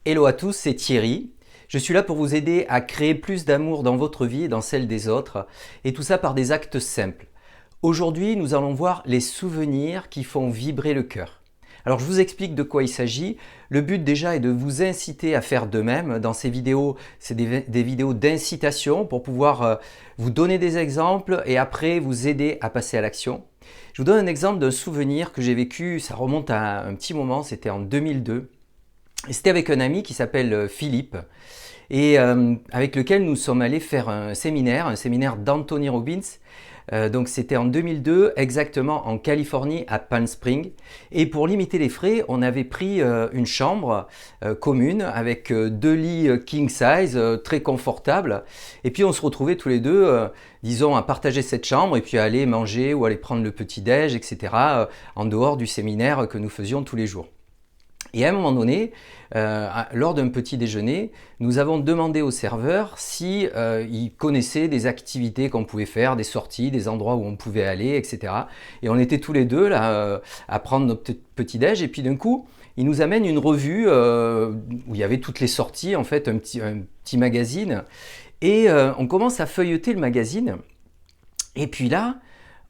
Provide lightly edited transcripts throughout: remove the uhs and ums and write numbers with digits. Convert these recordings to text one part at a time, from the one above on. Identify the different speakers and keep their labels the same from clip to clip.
Speaker 1: Hello à tous, c'est Thierry. Je suis là pour vous aider à créer plus d'amour dans votre vie et dans celle des autres, et tout ça par des actes simples. Aujourd'hui, nous allons voir les souvenirs qui font vibrer le cœur. Alors je vous explique de quoi il s'agit. Le but déjà est de vous inciter à faire de même. Dans ces vidéos, c'est des vidéos d'incitation pour pouvoir vous donner des exemples et après vous aider à passer à l'action. Je vous donne un exemple d'un souvenir que j'ai vécu, ça remonte à un petit moment, c'était en 2002. Et c'était avec un ami qui s'appelle Philippe et avec lequel nous sommes allés faire un séminaire d'Anthony Robbins. Donc c'était en 2002, exactement en Californie, à Palm Springs. Et pour limiter les frais, on avait pris une chambre commune avec deux lits king size, très confortables. Et puis on se retrouvait tous les deux, disons, à partager cette chambre et puis à aller manger ou aller prendre le petit-déj, etc. En dehors du séminaire que nous faisions tous les jours. Et à un moment donné, lors d'un petit déjeuner, nous avons demandé au serveur si il connaissait des activités qu'on pouvait faire, des sorties, des endroits où on pouvait aller, etc. Et on était tous les deux là à prendre notre petit déj. Et puis d'un coup, il nous amène une revue où il y avait toutes les sorties, en fait, un petit magazine. Et on commence à feuilleter le magazine. Et puis là,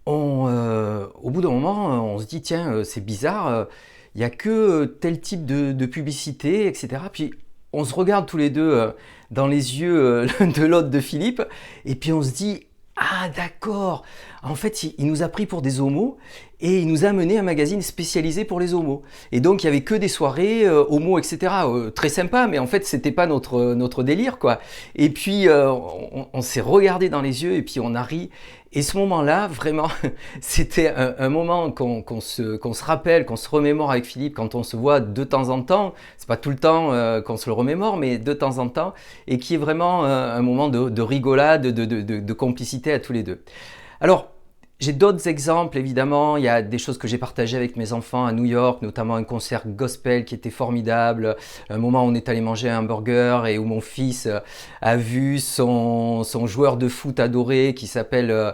Speaker 1: au bout d'un moment, on se dit tiens, c'est bizarre. Il n'y a que tel type de publicité, etc. Puis on se regarde tous les deux dans les yeux de l'autre de Philippe, et puis on se dit, ah d'accord, en fait il nous a pris pour des homos, et il nous a amené un magazine spécialisé pour les homos. Et donc il n'y avait que des soirées homos, etc. Très sympa, mais en fait c'était pas notre délire, quoi. Et puis on s'est regardé dans les yeux, et puis on a ri. Et ce moment-là, vraiment, c'était un moment qu'on se rappelle, qu'on se remémore avec Philippe quand on se voit de temps en temps. C'est pas tout le temps qu'on se le remémore, mais de temps en temps, et qui est vraiment un moment de rigolade, de complicité à tous les deux. Alors, j'ai d'autres exemples, évidemment. Il y a des choses que j'ai partagées avec mes enfants à New York, notamment un concert gospel qui était formidable, un moment où on est allé manger un hamburger et où mon fils a vu son joueur de foot adoré qui s'appelle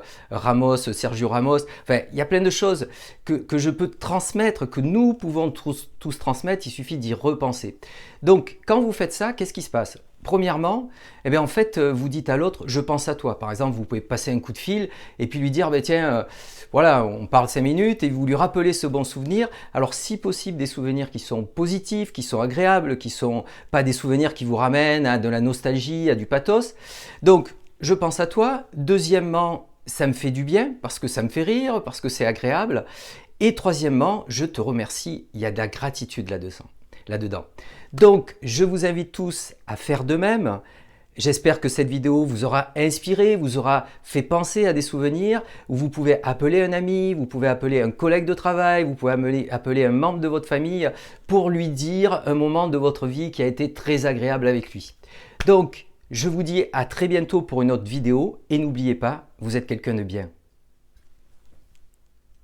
Speaker 1: Sergio Ramos. Enfin, il y a plein de choses que je peux transmettre, que nous pouvons tous transmettre, il suffit d'y repenser. Donc, quand vous faites ça, qu'est-ce qui se passe ? Premièrement, eh bien, en fait, vous dites à l'autre, je pense à toi. Par exemple, vous pouvez passer un coup de fil et puis lui dire, tiens, voilà, on parle 5 minutes et vous lui rappelez ce bon souvenir. Alors, si possible, des souvenirs qui sont positifs, qui sont agréables, qui ne sont pas des souvenirs qui vous ramènent à de la nostalgie, à du pathos. Donc, je pense à toi. Deuxièmement, ça me fait du bien parce que ça me fait rire, parce que c'est agréable. Et troisièmement, je te remercie. Il y a de la gratitude là-dedans. Donc, je vous invite tous à faire de même. J'espère que cette vidéo vous aura inspiré, vous aura fait penser à des souvenirs où vous pouvez appeler un ami, vous pouvez appeler un collègue de travail, vous pouvez appeler un membre de votre famille pour lui dire un moment de votre vie qui a été très agréable avec lui. Donc, je vous dis à très bientôt pour une autre vidéo et n'oubliez pas, vous êtes quelqu'un de bien.